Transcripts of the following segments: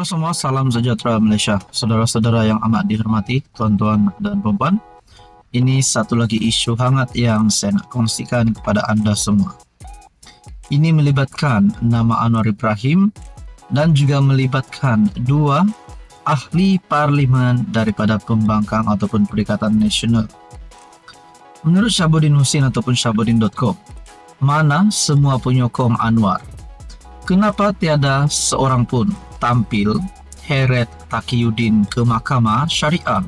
Halo semua, salam sejahtera Malaysia. Saudara-saudara yang amat dihormati, tuan-tuan dan puan-puan. Ini satu lagi isu hangat yang saya nak kongsikan kepada anda semua. Ini melibatkan nama Anwar Ibrahim dan juga melibatkan dua ahli parlimen daripada pembangkang ataupun Perikatan Nasional. Menurut Syabuddin Husin ataupun Syabuddin.com, mana semua penyokong Anwar? Kenapa tiada seorang pun tampil heret Taqiyuddin ke Mahkamah Syariah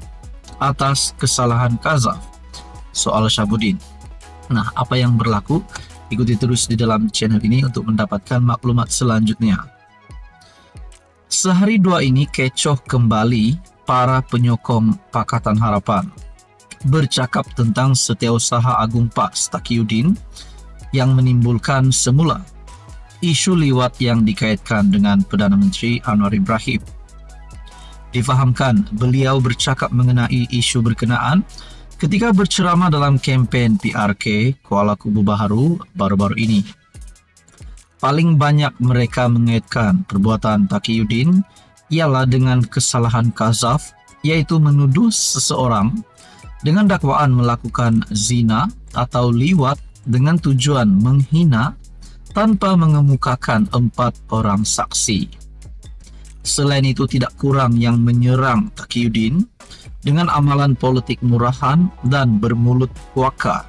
atas kesalahan qazaf? Soal Syabuddin. Nah, apa yang berlaku? Ikuti terus di dalam channel ini untuk mendapatkan maklumat selanjutnya. Sehari dua ini kecoh kembali para penyokong Pakatan Harapan bercakap tentang Setiausaha Agung PAS Taqiyuddin yang menimbulkan semula isu liwat yang dikaitkan dengan Perdana Menteri Anwar Ibrahim. Difahamkan beliau bercakap mengenai isu berkenaan ketika berceramah dalam kempen PRK Kuala Kubu Baharu baru-baru ini. Paling banyak mereka mengaitkan perbuatan Taqiyuddin ialah dengan kesalahan qazaf, iaitu menuduh seseorang dengan dakwaan melakukan zina atau liwat dengan tujuan menghina tanpa mengemukakan 4 orang saksi. Selain itu, tidak kurang yang menyerang Taqiyuddin dengan amalan politik murahan dan bermulut puaka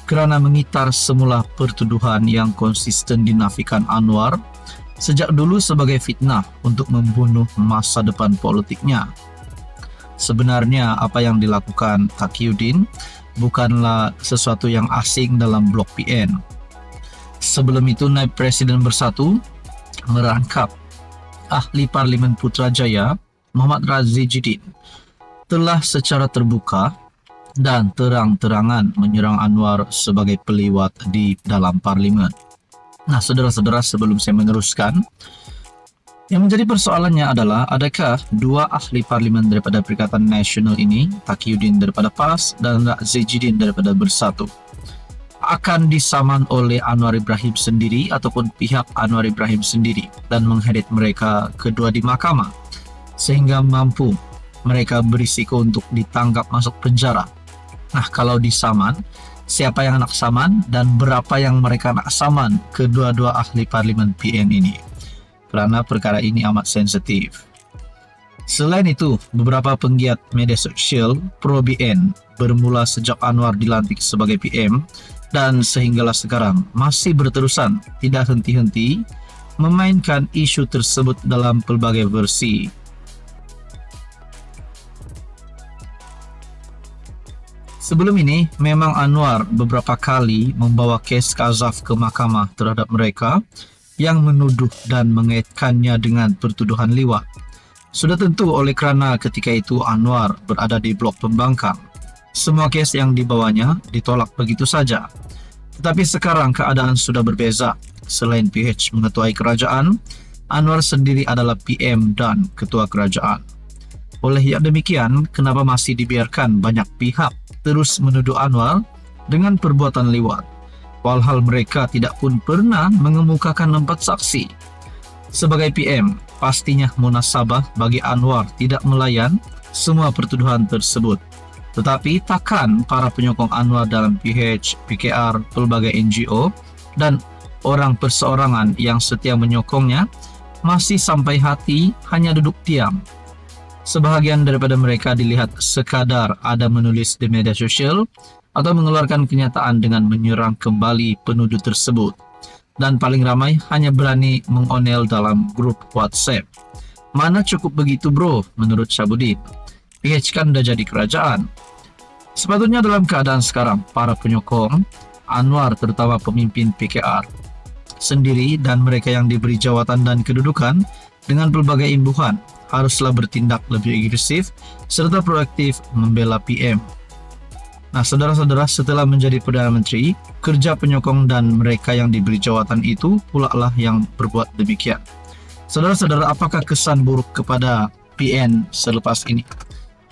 kerana mengitar semula pertuduhan yang konsisten dinafikan Anwar sejak dulu sebagai fitnah untuk membunuh masa depan politiknya. Sebenarnya apa yang dilakukan Taqiyuddin bukanlah sesuatu yang asing dalam Blok PN. Sebelum itu, Naib Presiden Bersatu merangkap ahli Parlimen Putrajaya Muhammad Razzi Jidin telah secara terbuka dan terang-terangan menyerang Anwar sebagai peliwat di dalam Parlimen. Nah, saudara-saudara, sebelum saya meneruskan, yang menjadi persoalannya adalah adakah dua ahli Parlimen daripada Perikatan Nasional ini, Taqiyuddin daripada PAS dan Razzi Jidin daripada Bersatu, akan disaman oleh Anwar Ibrahim sendiri ataupun pihak Anwar Ibrahim sendiri dan mengheret mereka kedua di mahkamah sehingga mampu mereka berisiko untuk ditangkap masuk penjara. Nah, kalau disaman, siapa yang nak saman dan berapa yang mereka nak saman kedua-dua ahli parlimen PN ini? Kerana perkara ini amat sensitif. Selain itu, beberapa penggiat media sosial pro-BN bermula sejak Anwar dilantik sebagai PM dan sehinggalah sekarang masih berterusan tidak henti-henti memainkan isu tersebut dalam pelbagai versi. Sebelum ini, memang Anwar beberapa kali membawa kes qazaf ke mahkamah terhadap mereka yang menuduh dan mengaitkannya dengan pertuduhan liwat. Sudah tentu oleh kerana ketika itu Anwar berada di blok pembangkang, semua kes yang dibawanya ditolak begitu saja. Tetapi sekarang keadaan sudah berbeza. Selain PH mengetuai kerajaan, Anwar sendiri adalah PM dan ketua kerajaan. Oleh yang demikian, kenapa masih dibiarkan banyak pihak terus menuduh Anwar dengan perbuatan liwat, walhal mereka tidak pun pernah mengemukakan 4 saksi? Sebagai PM, pastinya munasabah bagi Anwar tidak melayan semua pertuduhan tersebut. Tetapi takkan para penyokong Anwar dalam PH, PKR, pelbagai NGO dan orang perseorangan yang setia menyokongnya masih sampai hati hanya duduk diam. Sebahagian daripada mereka dilihat sekadar ada menulis di media sosial atau mengeluarkan kenyataan dengan menyerang kembali penuduh tersebut. Dan paling ramai hanya berani mengonel dalam grup WhatsApp. Mana cukup begitu bro, menurut Syabuddin. PH kan dah jadi kerajaan. Sepatutnya dalam keadaan sekarang, para penyokong Anwar terutama pemimpin PKR sendiri dan mereka yang diberi jawatan dan kedudukan dengan pelbagai imbuhan haruslah bertindak lebih agresif serta proaktif membela PM. Nah, saudara-saudara, setelah menjadi Perdana Menteri, kerja penyokong dan mereka yang diberi jawatan itu pula lah yang berbuat demikian. Saudara-saudara, apakah kesan buruk kepada PN selepas ini?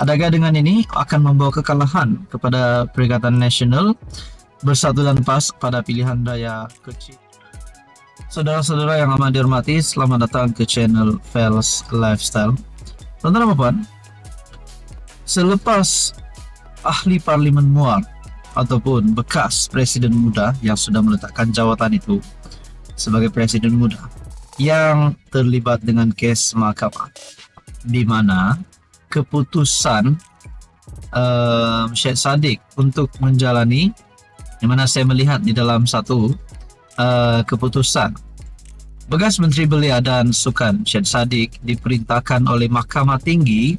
Adakah dengan ini akan membawa kekalahan kepada Perikatan Nasional Bersatu dan PAS pada pilihan raya kecil? Saudara-saudara yang amat dihormati, selamat datang ke channel Fels Lifestyle. Tuan-tuan dan puan, selepas ahli parlimen Muar ataupun bekas presiden muda yang sudah meletakkan jawatan itu sebagai presiden muda yang terlibat dengan kes mahkamah, di mana keputusan Syed Saddiq untuk menjalani, di mana saya melihat di dalam satu keputusan bekas Menteri Belia dan Sukan Syed Saddiq diperintahkan oleh Mahkamah Tinggi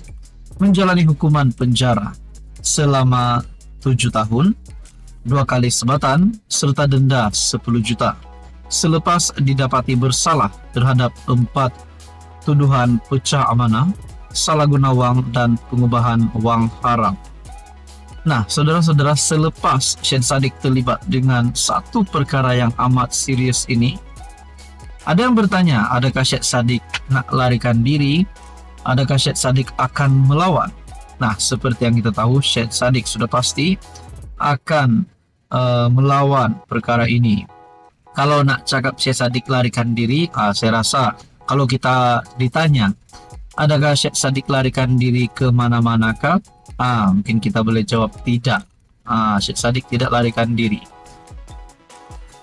menjalani hukuman penjara selama 7 tahun, 2 kali sebatan serta denda 10 juta selepas didapati bersalah terhadap 4 tuduhan pecah amanah, salah guna wang dan pengubahan wang haram. Nah, saudara-saudara, selepas Syed Saddiq terlibat dengan satu perkara yang amat serius ini, ada yang bertanya, adakah Syed Saddiq nak larikan diri? Adakah Syed Saddiq akan melawan? Nah, seperti yang kita tahu, Syed Saddiq sudah pasti akan melawan perkara ini. Kalau nak cakap Syed Saddiq larikan diri, saya rasa kalau kita ditanya, adakah Syed Saddiq larikan diri ke mana-manakah? Mungkin kita boleh jawab tidak. Syed Saddiq tidak larikan diri.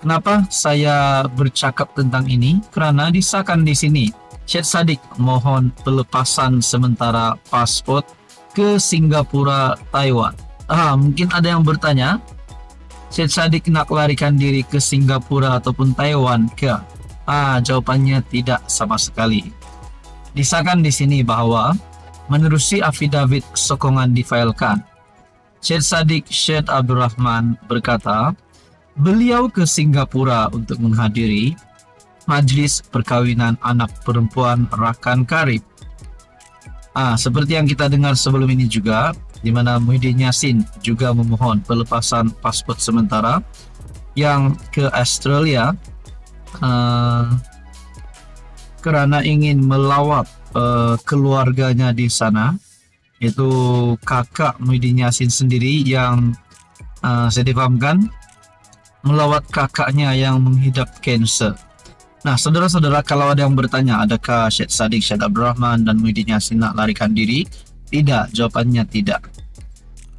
Kenapa saya bercakap tentang ini? Kerana disahkan di sini, Syed Saddiq mohon pelepasan sementara pasport ke Singapura, Taiwan. Mungkin ada yang bertanya, Syed Saddiq nak larikan diri ke Singapura ataupun Taiwan ke? Jawapannya tidak sama sekali. Disahkan di sini bahawa menerusi afidavit sokongan difailkan, Syed Saddiq Syed Abdul Rahman berkata beliau ke Singapura untuk menghadiri majlis perkahwinan anak perempuan rakan karib. Seperti yang kita dengar sebelum ini juga, di mana Muhyiddin Yassin juga memohon pelepasan pasport sementara yang ke Australia kerana ingin melawat keluarganya di sana, yaitu kakak Muhyiddin Yassin sendiri yang saya difahamkan melawat kakaknya yang menghidap kanser. Nah, saudara-saudara, kalau ada yang bertanya adakah Syed Saddiq, Syed Abdul Rahman dan Muhyiddin Yassin nak larikan diri? Tidak, jawapannya tidak.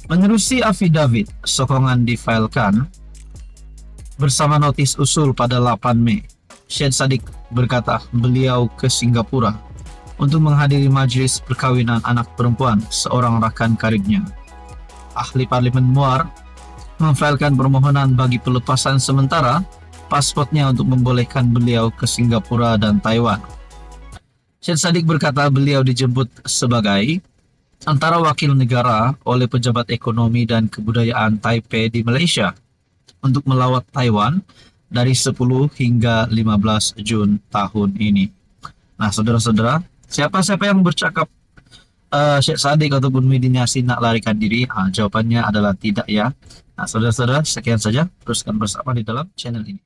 Menerusi afidavit sokongan difailkan bersama notis usul pada 8 Mei, Syed Saddiq berkata beliau ke Singapura untuk menghadiri majlis perkahwinan anak perempuan seorang rakan karibnya. Ahli Parlimen Muar memfailkan permohonan bagi pelepasan sementara pasportnya untuk membolehkan beliau ke Singapura dan Taiwan. Syed Saddiq berkata beliau dijemput sebagai antara wakil negara oleh pejabat ekonomi dan kebudayaan Taipei di Malaysia untuk melawat Taiwan dari 10 hingga 15 Jun tahun ini. Nah, saudara-saudara, siapa-siapa yang bercakap Syed Saddiq ataupun Muhyiddin Yassin nak larikan diri? Jawabannya adalah tidak ya. Nah, saudara-saudara, sekian saja. Teruskan bersama di dalam channel ini.